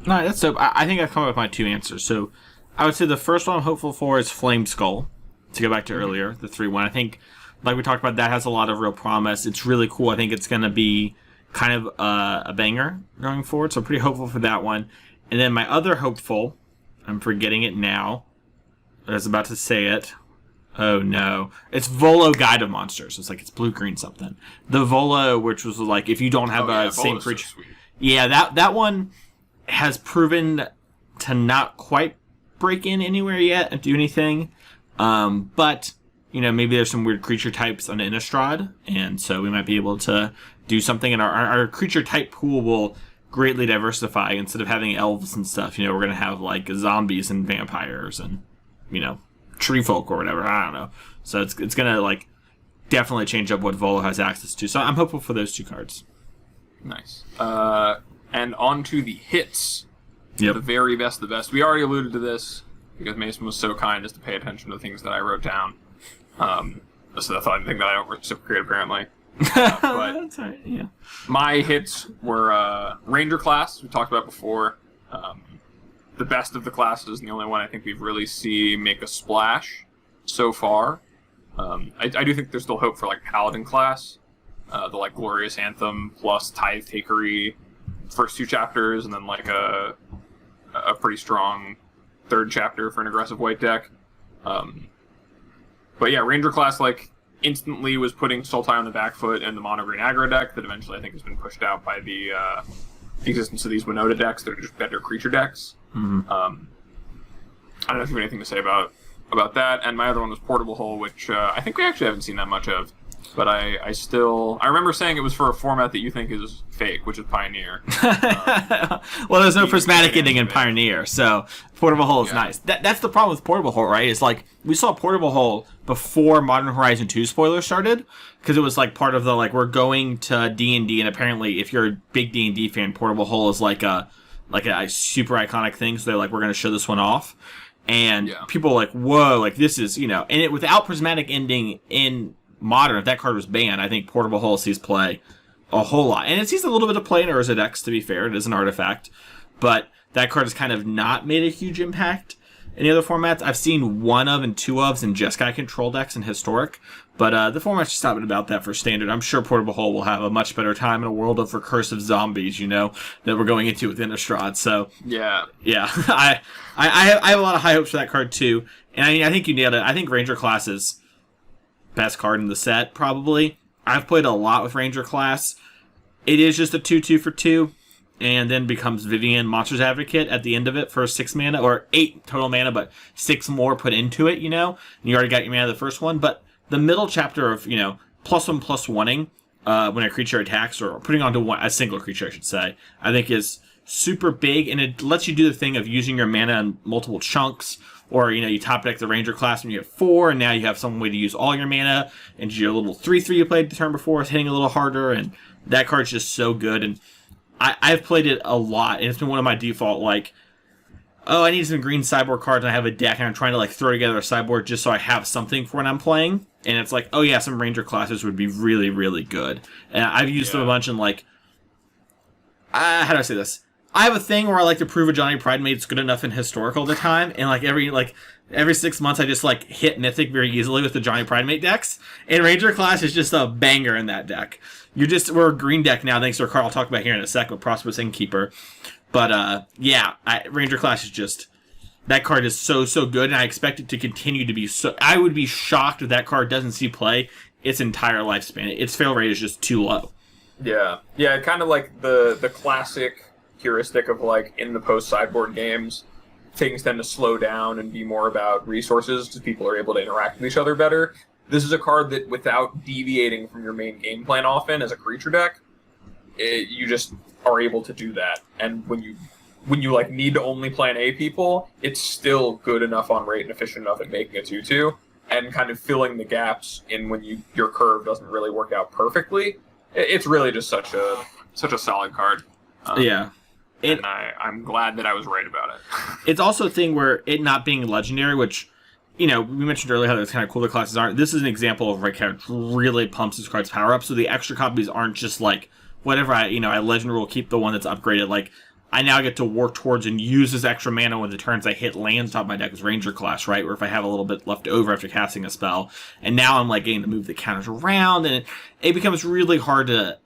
No, that's dope. I think I've come up with my 2 answers. So I would say the first one I'm hopeful for is Flame Skull. To go back to earlier, the 3/1. I think, like we talked about, that has a lot of real promise. It's really cool. I think it's going to be kind of a banger going forward. So pretty hopeful for that one. And then my other hopeful, I'm forgetting it now. I was about to say it. Oh no. It's Volo Guide of Monsters. It's like it's blue-green something. The Volo, which was like if you don't have a same creature. So yeah, that one has proven to not quite break in anywhere yet and do anything. But, you know, maybe there's some weird creature types on Innistrad, and so we might be able to do something, and our creature type pool will greatly diversify. Instead of having elves and stuff, you know, we're going to have, like, zombies and vampires and, you know, tree folk or whatever. I don't know. So it's going to, like, definitely change up what Volo has access to. So I'm hopeful for those 2 cards. Nice. And on to the hits. Yep. The very best of the best. We already alluded to this, because Mason was so kind as to pay attention to the things that I wrote down. That's the thing that I don't reciprocate, apparently. But that's all right, yeah. My hits were Ranger class, we talked about before. The best of the classes, and the only one I think we've really seen make a splash so far. I do think there's still hope for like Paladin class, the like Glorious Anthem plus Tithe Takery first 2 chapters, and then like a pretty strong 3rd chapter for an aggressive white deck. But yeah, Ranger class like instantly was putting Sultai on the back foot in the mono green aggro deck that eventually I think has been pushed out by the existence of these Winota decks that are just better creature decks. Mm-hmm. I don't know if you have anything to say about that. And my other one was Portable Hole, which I think we actually haven't seen that much of. But I remember saying it was for a format that you think is fake, which is Pioneer. Well, there's no prismatic ending in Pioneer, so Portable Hole is nice. That's the problem with Portable Hole, right? It's like we saw Portable Hole before Modern Horizon 2 spoilers started, because it was like part of the like we're going to D&D, and apparently if you're a big D&D fan, Portable Hole is like a super iconic thing. So they're like, we're going to show this one off, and people are like, whoa, like this is, you know, and it without prismatic ending in Modern, if that card was banned, I think Portable Hole sees play a whole lot. And it sees a little bit of play in Urza decks, to be fair. It is an artifact. But that card has kind of not made a huge impact in the other formats. I've seen 1 of and 2 ofs in Jeskai control decks in Historic. But the format's just not been about that for Standard. I'm sure Portable Hole will have a much better time in a world of recursive zombies, you know, that we're going into with Innistrad. So, yeah. I have a lot of high hopes for that card, too. And I mean, I think you nailed it. I think Ranger classes best card in the set, probably. I've played a lot with Ranger class. It is just a 2/2 for 2, and then becomes Vivian Monsters Advocate at the end of it for 6 mana, or 8 total mana, but 6 more put into it, you know? And you already got your mana the first one, but the middle chapter of, +1/+1ing when a creature attacks, or putting onto a single creature, I should say, I think is super big, and it lets you do the thing of using your mana in multiple chunks, or, you top deck the Ranger class when you have 4, and now you have some way to use all your mana, and your little 3/3 you played the turn before is hitting a little harder, and that card's just so good, and I've played it a lot, and it's been one of my default, I need some green sideboard cards, and I have a deck, and I'm trying to, throw together a sideboard just so I have something for when I'm playing, and it's some Ranger classes would be really, really good, and I've used them a bunch, and, how do I say this? I have a thing where I like to prove a Johnny Pridemate's good enough in Historical all the time, and every 6 months I just hit Mythic very easily with the Johnny Pridemate decks, and Ranger class is just a banger in that deck. We're a green deck now, thanks to a card I'll talk about here in a sec with Prosperous Innkeeper. But Ranger class is just, that card is so good, and I expect it to continue to be so. I would be shocked if that card doesn't see play its entire lifespan. Its fail rate is just too low. Yeah, kind of like the classic heuristic of in the post sideboard games, things tend to slow down and be more about resources because people are able to interact with each other better. This is a card that, without deviating from your main game plan often as a creature deck, you just are able to do that. And when you need to only plan A people, it's still good enough on rate and efficient enough at making a 2/2 and kind of filling the gaps in when your curve doesn't really work out perfectly. It's really just such a solid card. And I'm glad that I was right about it. It's also a thing where it not being legendary, which, we mentioned earlier how it's kind of cool the classes aren't. This is an example of how it really pumps this card's power up, so the extra copies aren't just whatever I legend rule, keep the one that's upgraded. I now get to work towards and use this extra mana when the turns I hit lands top of my deck as Ranger class, right? Or if I have a little bit left over after casting a spell. And now I'm getting to move the counters around, and it becomes really hard to,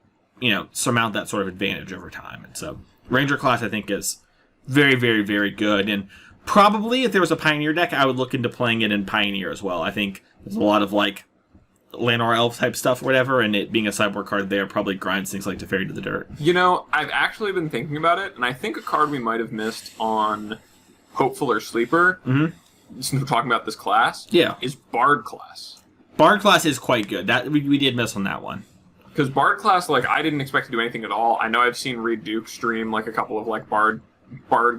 surmount that sort of advantage over time. And so Ranger class, I think, is very, very, very good. And probably if there was a Pioneer deck, I would look into playing it in Pioneer as well. I think there's a lot of Llanowar Elf type stuff or whatever, and it being a sideboard card there probably grinds things like Teferi to the dirt. I've actually been thinking about it, and I think a card we might have missed on Hopeful or Sleeper, since we're talking about this class, is Bard class. Bard class is quite good. That we did miss on that one. Because Bard class, I didn't expect to do anything at all. I know I've seen Reed Duke stream a couple of Bard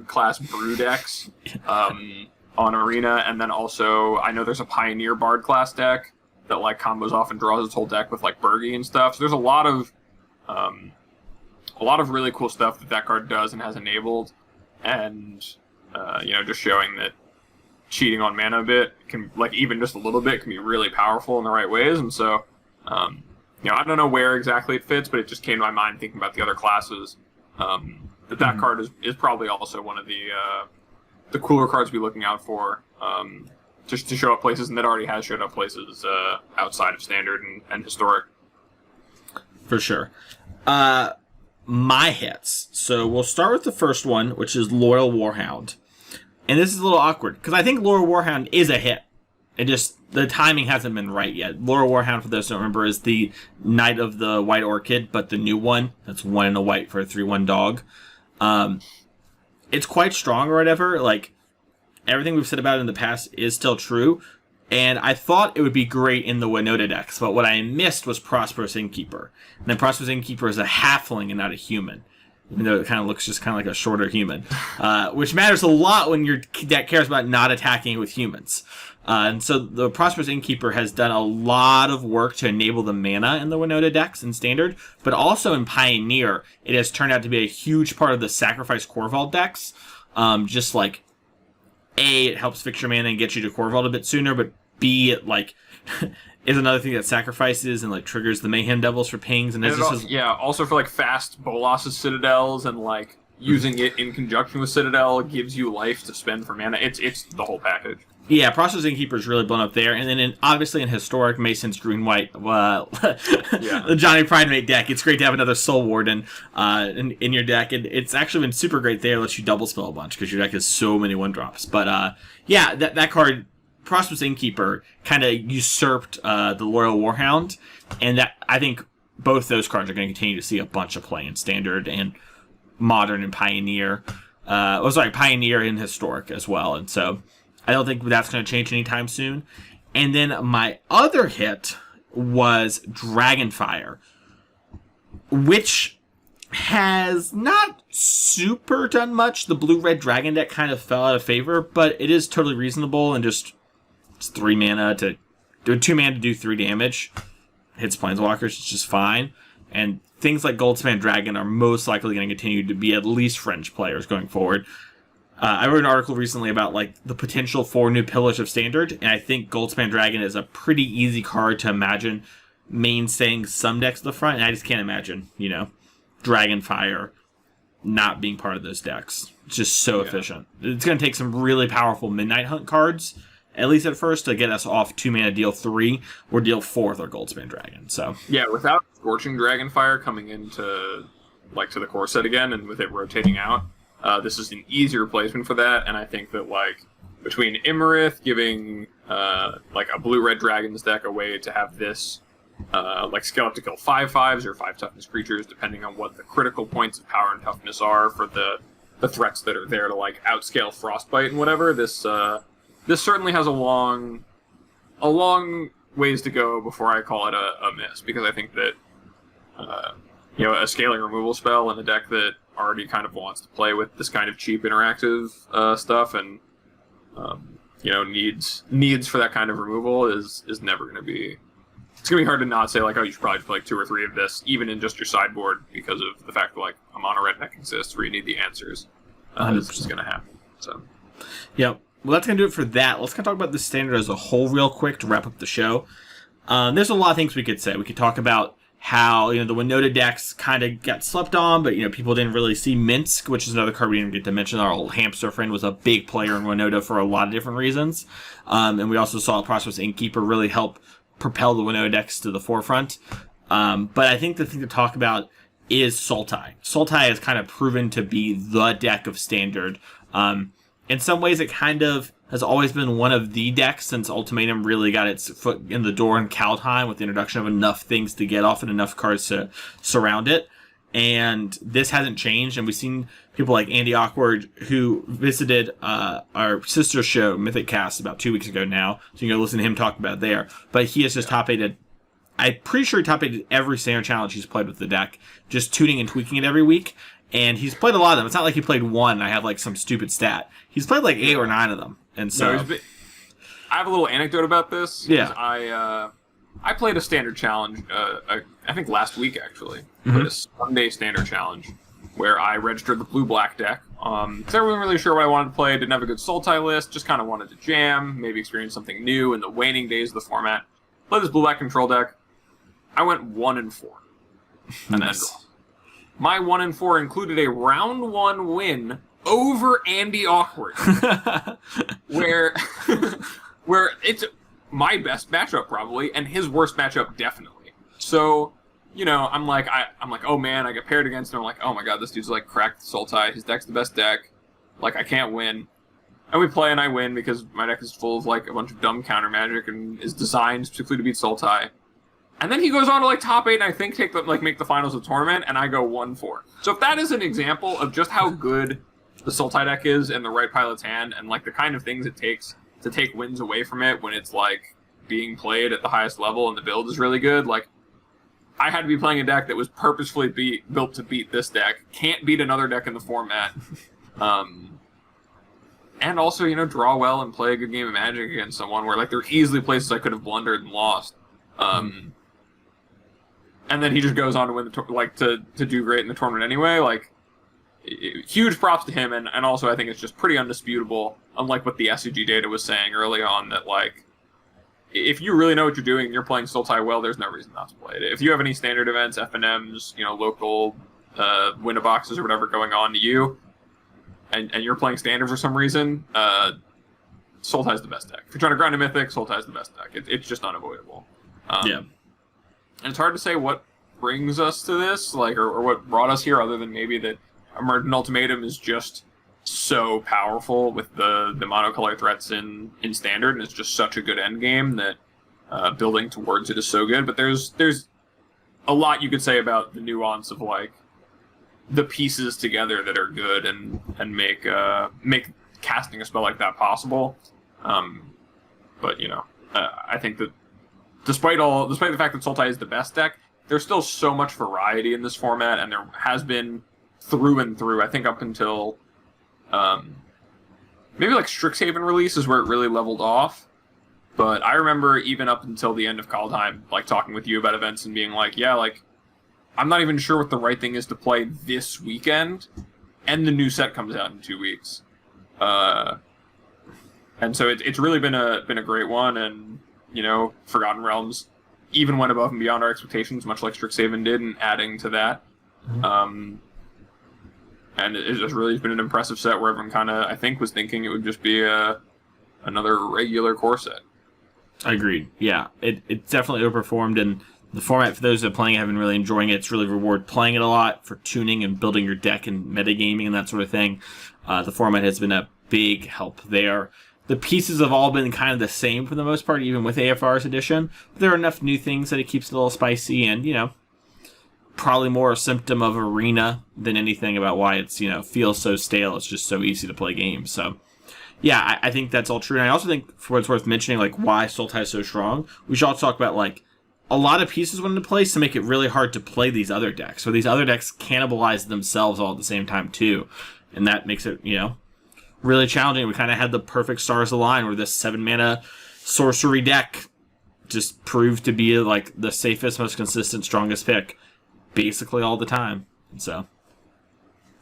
class brew decks on Arena, and then also I know there's a Pioneer Bard class deck that combos off and draws its whole deck with Bergie and stuff. So there's a lot of really cool stuff that card does and has enabled, and just showing that cheating on mana a bit can even just a little bit can be really powerful in the right ways. And so I don't know where exactly it fits, but it just came to my mind thinking about the other classes. That card is probably also one of the cooler cards to be looking out for. Just to show up places, and that already has showed up places outside of Standard and Historic. For sure. My hits. So we'll start with the first one, which is Loyal Warhound. And this is a little awkward, because I think Loyal Warhound is a hit. It just, the timing hasn't been right yet. Loyal Warhound, for those who don't remember, is the Knight of the White Orchid, but the new one. That's 1 and a white for a 3/1 dog. It's quite strong or whatever, everything we've said about it in the past is still true, and I thought it would be great in the Winota decks, but what I missed was Prosperous Innkeeper. And then Prosperous Innkeeper is a halfling and not a human, even though it kind of looks just kind of like a shorter human, which matters a lot when your deck cares about not attacking with humans. And so the Prosperous Innkeeper has done a lot of work to enable the mana in the Winota decks in Standard, but also in Pioneer, it has turned out to be a huge part of the Sacrifice Corval decks, A, it helps fix your mana and get you to Corvault a bit sooner, but B, it is another thing that sacrifices and triggers the Mayhem Devils for pings, and also for fast Bolas's Citadels, and using it in conjunction with Citadel gives you life to spend for mana. It's the whole package. Yeah, Prosperous Innkeeper is really blown up there, and then obviously in Historic, Mason's Green-White, the Johnny Pridemate deck, it's great to have another Soul Warden in your deck, and it's actually been super great there. It lets you double spell a bunch, because your deck has so many 1-drops. But that card Prosperous Innkeeper kind of usurped the Loyal Warhound, and that I think both those cards are going to continue to see a bunch of play in Standard and Modern and Pioneer. Pioneer and Historic as well, and so I don't think that's going to change anytime soon. And then my other hit was Dragonfire, which has not super done much. The blue-red dragon deck kind of fell out of favor, but it is totally reasonable, and it's 3 mana to do 2 mana to do 3 damage. Hits Planeswalkers, it's just fine. And things like Goldspan Dragon are most likely going to continue to be at least fringe players going forward. I wrote an article recently about like the potential for new pillars of Standard, and I think Goldspan Dragon is a pretty easy card to imagine mainstaying some decks at the front, and I just can't imagine, Dragonfire not being part of those decks. It's just so efficient. It's going to take some really powerful Midnight Hunt cards, at least at first, to get us off 2 mana deal 3 or deal 4 with our Goldspan Dragon. So yeah, without Scorching Dragonfire coming into to the core set again, and with it rotating out, this is an easy replacement for that. And I think that between Immerith giving a blue-red Dragons deck a way to have this scale up to kill 5/5s or 5 toughness creatures, depending on what the critical points of power and toughness are for the threats that are there to outscale Frostbite and whatever. This certainly has a long ways to go before I call it a miss, because I think that a scaling removal spell in a deck that already kind of wants to play with this kind of cheap interactive stuff and needs for that kind of removal is never going to be. It's going to be hard to not say you should probably play 2 or 3 of this, even in just your sideboard, because of the fact that a mono red deck exists where you need the answers. This is going to happen. So, yep. Well, that's going to do it for that. Let's talk about the Standard as a whole real quick to wrap up the show. There's a lot of things we could say. We could talk about how the Winota decks kind of got slept on, but people didn't really see Minsk, which is another card we didn't get to mention. Our old hamster friend was a big player in Winota for a lot of different reasons. And we also saw Prosperous Innkeeper really help propel the Winota decks to the forefront. But I think the thing to talk about is Sultai. Sultai has kind of proven to be the deck of Standard. In some ways, it kind of has always been one of the decks since Ultimatum really got its foot in the door in Kaldheim with the introduction of enough things to get off and enough cards to surround it. And this hasn't changed. And we've seen people like Andy Awkward, who visited our sister show, Mythic Cast, about 2 weeks ago now. So you can go listen to him talk about it there. But he has just top-aided. I'm pretty sure he top-aided every Standard Challenge he's played with the deck, just tuning and tweaking it every week. And he's played a lot of them. It's not like he played one and I have some stupid stat. He's played 8 or 9 of them. And so I have a little anecdote about this. Yeah. I played a Standard Challenge, I think last week actually. Played a Sunday Standard Challenge where I registered the blue-black deck. Because I wasn't really sure what I wanted to play. Didn't have a good Sultai list. Just kind of wanted to jam, maybe experience something new in the waning days of the format. Played this blue-black control deck. I went 1-4. And nice. then my 1-4 included a round 1 win over Andy Awkward, where it's my best matchup probably, and his worst matchup definitely. So, I'm like, oh man, I get paired against him. I'm like, oh my god, this dude's cracked Sultai. His deck's the best deck. I can't win. And we play and I win because my deck is full of a bunch of dumb counter magic and is designed specifically to beat Sultai. And then he goes on to top 8 and I think make the finals of the tournament, and I go 1-4. So if that is an example of just how good the Sultai deck is in the right pilot's hand, and the kind of things it takes to take wins away from it when it's being played at the highest level and the build is really good, I had to be playing a deck that was purposefully built to beat this deck, can't beat another deck in the format, and also draw well and play a good game of Magic against someone where there are easily places I could have blundered and lost. And then he just goes on to win the to do great in the tournament anyway. Huge props to him, and also I think it's just pretty undisputable, unlike what the SCG data was saying early on, that if you really know what you're doing and you're playing Sultai well, there's no reason not to play it. If you have any standard events, FNMs, local window boxes or whatever going on to you, and you're playing standard for some reason, Sultai's the best deck. If you're trying to grind a Mythic, Sultai's the best deck. It's just unavoidable. Yeah. And it's hard to say what brings us to this, or what brought us here, other than maybe that Emergent Ultimatum is just so powerful with the monocolor threats in standard, and it's just such a good end game that building towards it is so good. But there's a lot you could say about the nuance of like the pieces together that are good and make casting a spell like that possible. But I think that despite the fact that Sultai is the best deck, there's still so much variety in this format, and there has been through and through. I think up until maybe like Strixhaven release is where it really leveled off. But I remember even up until the end of Kaldheim, like talking with you about events and being like, yeah, like I'm not even sure what the right thing is to play this weekend, and the new set comes out in 2 weeks. And so it's really been a great one, and Forgotten Realms even went above and beyond our expectations, much like Strixhaven did, and adding to that. And it's just really been an impressive set where everyone kind of, I think, was thinking it would just be another regular core set. I agreed. Yeah, it definitely overperformed, and the format, for those that are playing it, have been really enjoying it. It's really reward playing it a lot for tuning and building your deck and metagaming and that sort of thing. The format has been a big help there. The pieces have all been kind of the same for the most part, even with AFR's edition. But there are enough new things that it keeps it a little spicy, and, probably more a symptom of Arena than anything about why it's, feels so stale. It's just so easy to play games. So, yeah, I think that's all true. And I also think, for what it's worth mentioning, like, why Sultai is so strong, we should also talk about, like, a lot of pieces went into place to make it really hard to play these other decks. So these other decks cannibalize themselves all at the same time, too. And that makes it, really challenging. We kind of had the perfect stars align where this 7-mana sorcery deck just proved to be, like, the safest, most consistent, strongest pick basically all the time. So,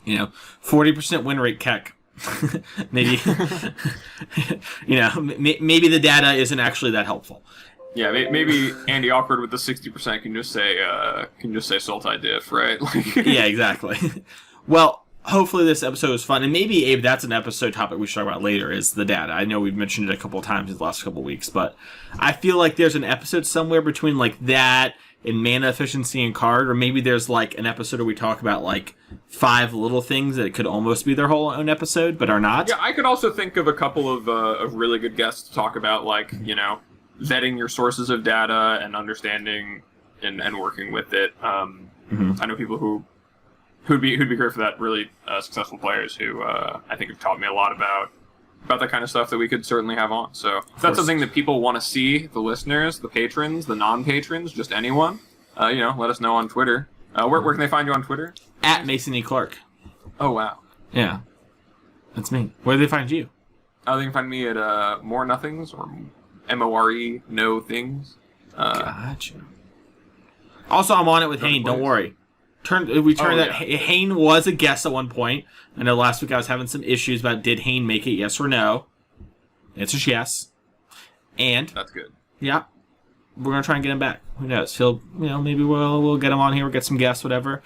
40% win rate Keck. Maybe, maybe the data isn't actually that helpful. Yeah, maybe Andy Awkward with the 60% can just say Sultai diff, right? Yeah, exactly. Well, hopefully this episode was fun, and maybe, Abe, that's an episode topic we should talk about later, is the data. I know we've mentioned it a couple of times in the last couple of weeks, but I feel like there's an episode somewhere between, like, that and mana efficiency and card, or maybe there's, like, an episode where we talk about, like, 5 little things that could almost be their whole own episode, but are not. Yeah, I could also think of a couple of really good guests to talk about, like, vetting your sources of data and understanding and working with it. I know people who'd be great for that, really successful players who I think have taught me a lot about that kind of stuff that we could certainly have on. So if that's something that people want to see, the listeners, the patrons, the non-patrons, just anyone, let us know on Twitter. Where can they find you on Twitter? At Mason E. Clark. Oh, wow. Yeah. That's me. Where do they find you? They can find me at More Nothings, or MORE, No Things. Gotcha. Also, I'm on it with Hane, don't worry. Hane was a guest at one point. I know last week I was having some issues about did Hane make it, yes or no. Answer's yes. And that's good. Yeah. We're gonna try and get him back. Who knows? Maybe we'll get him on here, we'll get some guests, whatever.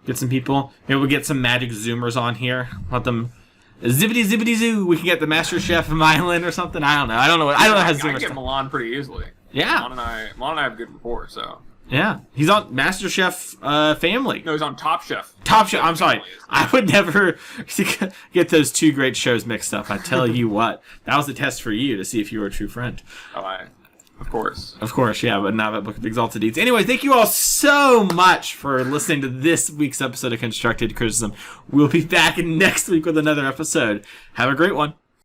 Get some people. Maybe we'll get some Magic Zoomers on here. Let them zippity zoo. We can get the Master Chef from Island or something. I don't know. I don't know how Zoomers. I can get Milan pretty easily. Yeah. Milan and I have good rapport, so. Yeah, he's on Master Chef Family. No, he's on Top Chef. Top Chef. I'm sorry. I would never get those two great shows mixed up. I tell you what, that was a test for you to see if you were a true friend. Of course. Of course, yeah, but not about Book of Exalted Deeds. Anyway, thank you all so much for listening to this week's episode of Constructed Criticism. We'll be back next week with another episode. Have a great one.